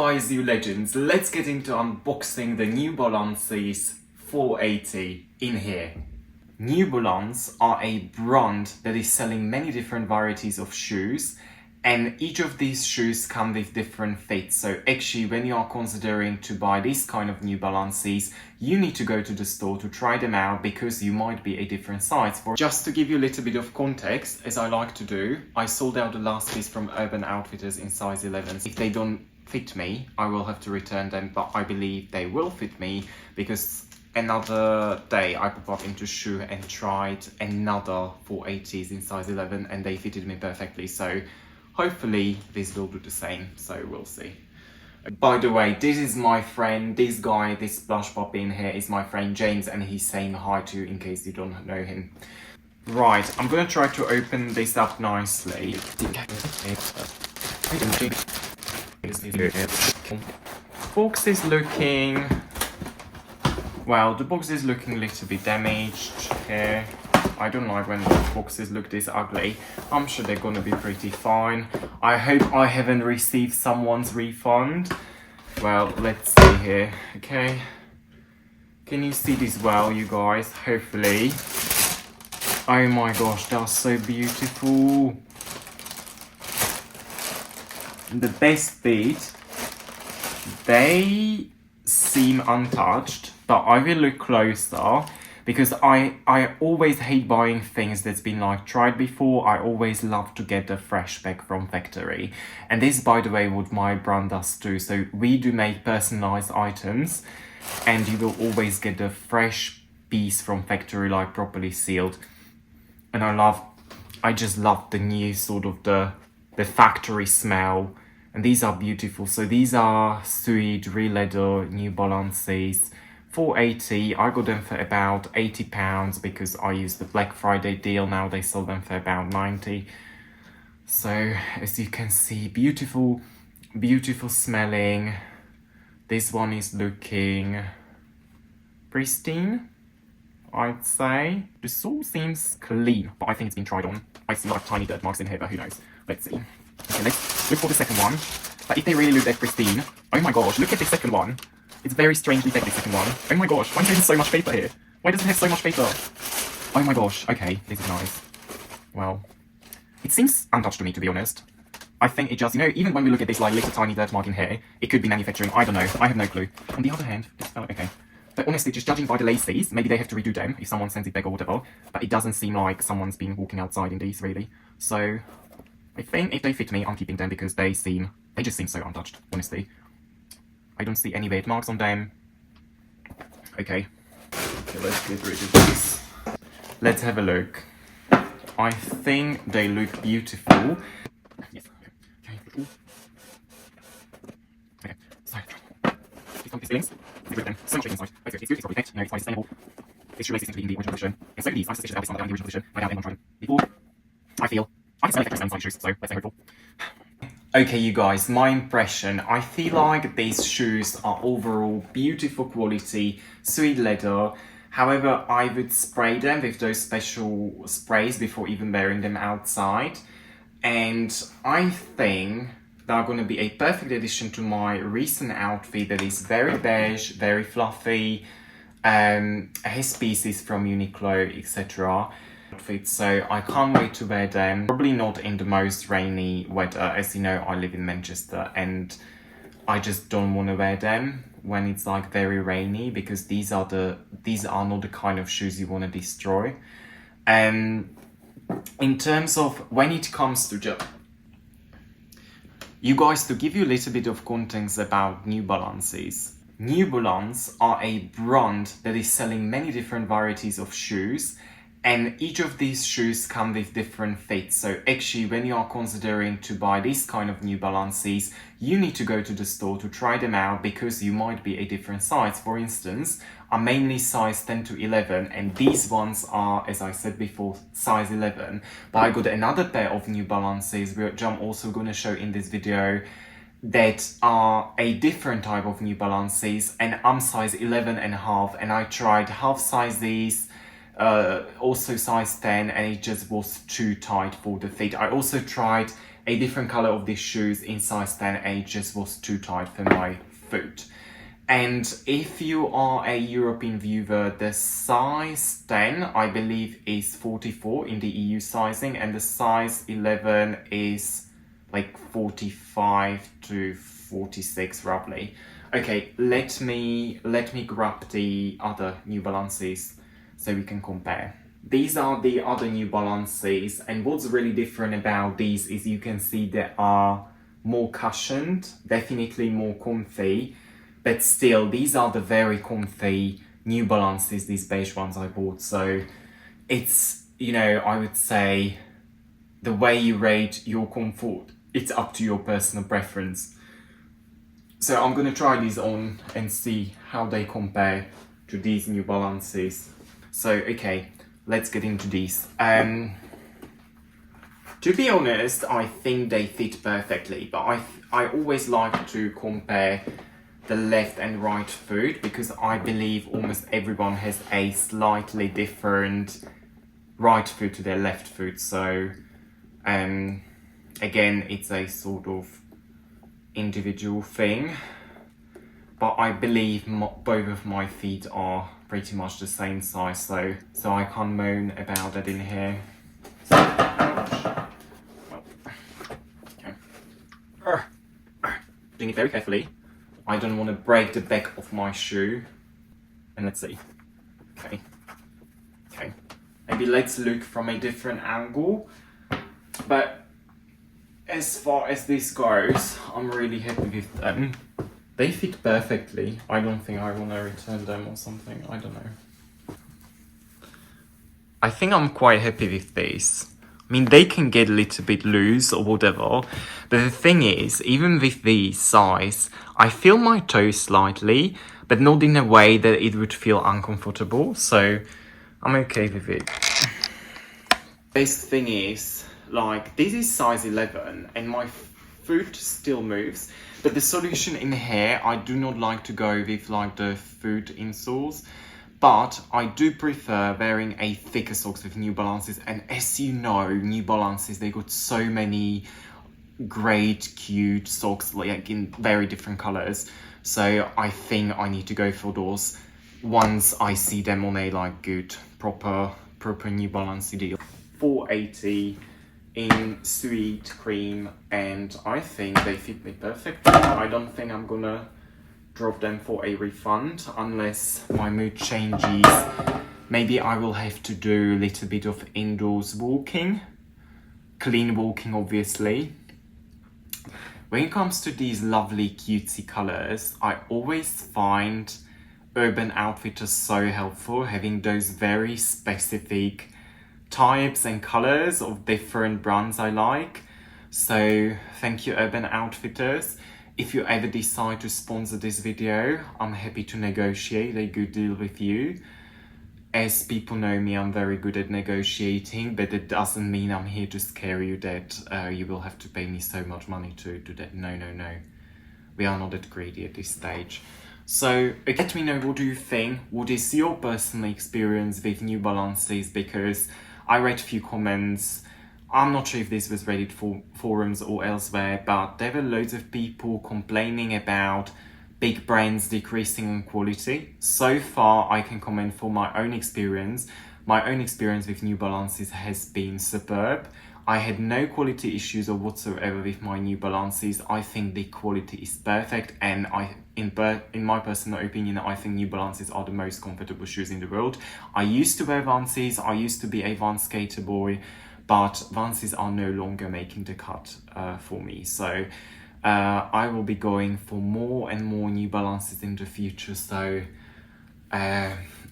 Guys, you legends, let's get into unboxing the New Balances 480 in here. New Balance are a brand that is selling many different varieties of shoes, and each of these shoes come with different fits. So actually, when you are considering to buy this kind of New Balances, you need to go to the store to try them out because you might be a different size. Just to give you a little bit of context, as I like to do, I sold out the last piece from Urban Outfitters in size 11. If they don't fit me, I will have to return them, but I believe they will fit me because another day I popped up into shoe and tried another 480s in size 11 and they fitted me perfectly. So hopefully this will do the same, so we'll see. By the way, this is my friend, this guy, this blush puppy in here is my friend James, and he's saying hi to you in case you don't know him. Right, I'm gonna try to open this up nicely. Box is looking, well, the box is looking a little bit damaged here. I don't like when boxes look this ugly. I'm sure they're gonna be pretty fine. I hope I haven't received someone's refund. Well, let's see here, okay? Can you see this well, you guys? Hopefully. Oh my gosh, they're so beautiful. The best bit, they seem untouched, but I will look closer because I always hate buying things that's been like tried before. I always love to get the fresh back from factory, and this, by the way, what my brand does too. So we do make personalized items, and you will always get the fresh piece from factory, like properly sealed. And I just love the new sort of the factory smell, and these are beautiful. So these are suede real leather New Balances 480. I got them for about £80 because I used the Black Friday deal. Now they sell them for about 90. So as you can see, beautiful smelling. This one is looking pristine, I'd say. The sole seems clean, but I think it's been tried on. I see a lot of tiny dirt marks in here, but who knows? Let's see. Okay, let's look for the second one. But if they really look that pristine, oh my gosh, look at the second one. It's very strangely thick, the second one. Oh my gosh, why is there so much paper here? Why does it have so much paper? Oh my gosh, okay, this is nice. Well, it seems untouched to me, to be honest. I think it just, you know, even when we look at this like little tiny dirt mark in here, it could be manufacturing, I don't know, I have no clue. On the other hand, this fell, okay. But honestly, just judging by the laces, maybe they have to redo them if someone sends it back or whatever, but it doesn't seem like someone's been walking outside in these, really. So I think if they fit me, I'm keeping them because they just seem so untouched, honestly. I don't see any weight marks on them. Okay, let's get rid of this. Let's have a look. I think they look beautiful. Yes, okay. Okay, so, these come with feelings. Get rid of them. So much inside. It's good, it's probably packed, you know, it's quite sustainable. This shoelace seems to be in the original position. And so these, I'm suspicious that they'll be in the original position. I doubt anyone tried them before. I can smell effects inside shoes, so let's say hopeful. Okay, you guys, my impression, I feel like these shoes are overall beautiful quality, suede leather. However, I would spray them with those special sprays before even wearing them outside. And I think they're going to be a perfect addition to my recent outfit that is very beige, very fluffy, has pieces from Uniqlo, etc. So I can't wait to wear them. Probably not in the most rainy weather. As you know, I live in Manchester and I just don't want to wear them when it's like very rainy because these are not the kind of shoes you want to destroy. In terms of when it comes to you guys, to give you a little bit of context about New Balances. New Balance are a brand that is selling many different varieties of shoes, and each of these shoes come with different fits. So actually, when you are considering to buy this kind of New Balances, you need to go to the store to try them out because you might be a different size. For instance, I'm mainly size 10 to 11, and these ones are, as I said before, size 11. But I got another pair of New Balances, which I'm also going to show in this video, that are a different type of New Balances, and I'm size 11 and a half, and I tried half sizes, also size 10, and it just was too tight for the fit. I also tried a different color of these shoes in size 10A just was too tight for my foot. And if you are a European viewer, the size 10, I believe, is 44 in the EU sizing, and the size 11 is like 45 to 46 roughly. Okay, let me grab the other New Balances so we can compare. These are the other New Balances, and what's really different about these is you can see they are more cushioned, definitely more comfy. But still, these are the very comfy New Balances, these beige ones I bought. So it's, you know, I would say the way you rate your comfort, it's up to your personal preference. So I'm gonna try these on and see how they compare to these New Balances. So, okay, let's get into these. To be honest, I think they fit perfectly, but I always like to compare the left and right foot because I believe almost everyone has a slightly different right foot to their left foot. So again, it's a sort of individual thing, but I believe both of my feet are pretty much the same size, so I can't moan about it in here. So, okay. Doing it very carefully. I don't want to break the back of my shoe. And let's see. Okay. Maybe let's look from a different angle. But as far as this goes, I'm really happy with them. They fit perfectly. I don't think I want to return them or something. I don't know. I think I'm quite happy with these. I mean, they can get a little bit loose or whatever, but the thing is, even with these size, I feel my toes slightly, but not in a way that it would feel uncomfortable, so I'm okay with it. Best thing is, like, this is size 11, and my foot still moves, but the solution in here, I do not like to go with, like, the foot insoles. But I do prefer wearing a thicker socks with New Balances, and as you know, New Balances, they got so many great, cute socks, like in very different colors. So I think I need to go for those once I see them on a like good, proper New Balance deal. 480 in Suede Cream, and I think they fit me perfectly. I don't think I'm gonna drop them for a refund unless my mood changes. Maybe I will have to do a little bit of indoors walking, clean walking obviously. When it comes to these lovely cutesy colors, I always find Urban Outfitters so helpful, having those very specific types and colors of different brands I like. So thank you, Urban Outfitters. If you ever decide to sponsor this video, I'm happy to negotiate a good deal with you. As people know me, I'm very good at negotiating, but it doesn't mean I'm here to scare you that you will have to pay me so much money to do that. No. We are not that greedy at this stage. So let me know, what do you think? What is your personal experience with New Balances? Because I read a few comments. I'm not sure if this was Reddit forums or elsewhere, but there were loads of people complaining about big brands decreasing in quality. So far, I can comment for my own experience. My own experience with New Balances has been superb. I had no quality issues or whatsoever with my New Balances. I think the quality is perfect, and in my personal opinion, I think New Balances are the most comfortable shoes in the world. I used to wear Vanses. I used to be a Vans skater boy. But Vanses are no longer making the cut for me. So I will be going for more and more New Balances in the future. So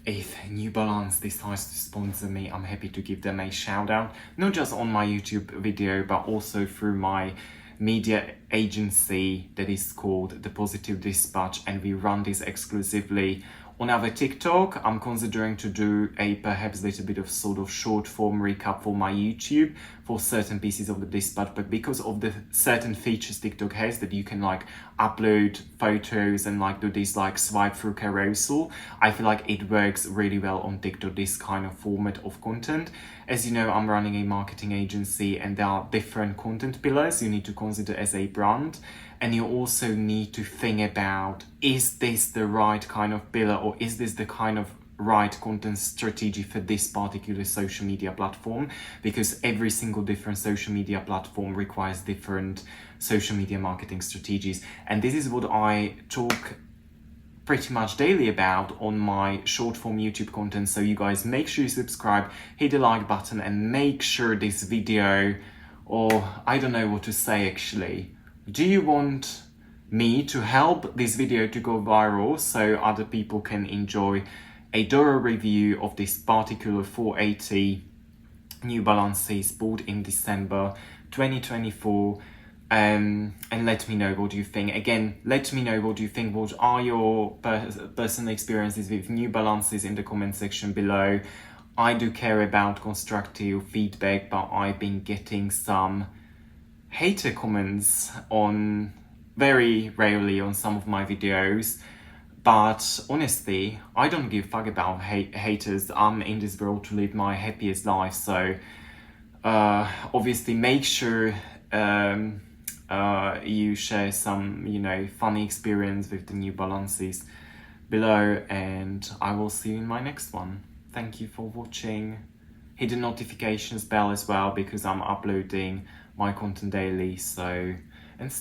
if New Balance decides to sponsor me, I'm happy to give them a shout out. Not just on my YouTube video, but also through my media agency that is called The Positive Dispatch. And we run this exclusively On our TikTok, I'm considering to do a perhaps little bit of sort of short form recap for my YouTube for certain pieces of the dispatch, but because of the certain features TikTok has that you can like upload photos and like do this like swipe through carousel, I feel like it works really well on TikTok, this kind of format of content. As you know, I'm running a marketing agency and there are different content pillars you need to consider as a brand. And you also need to think about, is this the right kind of pillar, or is this the kind of right content strategy for this particular social media platform? Because every single different social media platform requires different social media marketing strategies. And this is what I talk pretty much daily about on my short form YouTube content. So you guys make sure you subscribe, hit the like button, and make sure this video, or I don't know what to say actually. Do you want me to help this video to go viral so other people can enjoy a thorough review of this particular 480 New Balances bought in December 2024? And let me know what you think. Again, let me know what you think. What are your personal experiences with New Balances in the comment section below? I do care about constructive feedback, but I've been getting some hater comments on very rarely on some of my videos, but honestly I don't give a fuck about haters. I'm in this world to live my happiest life, so obviously make sure you share some, you know, funny experience with the New Balances below, and I will see you in my next one. Thank you for watching. Hit the notifications bell as well, because I'm uploading my content daily, so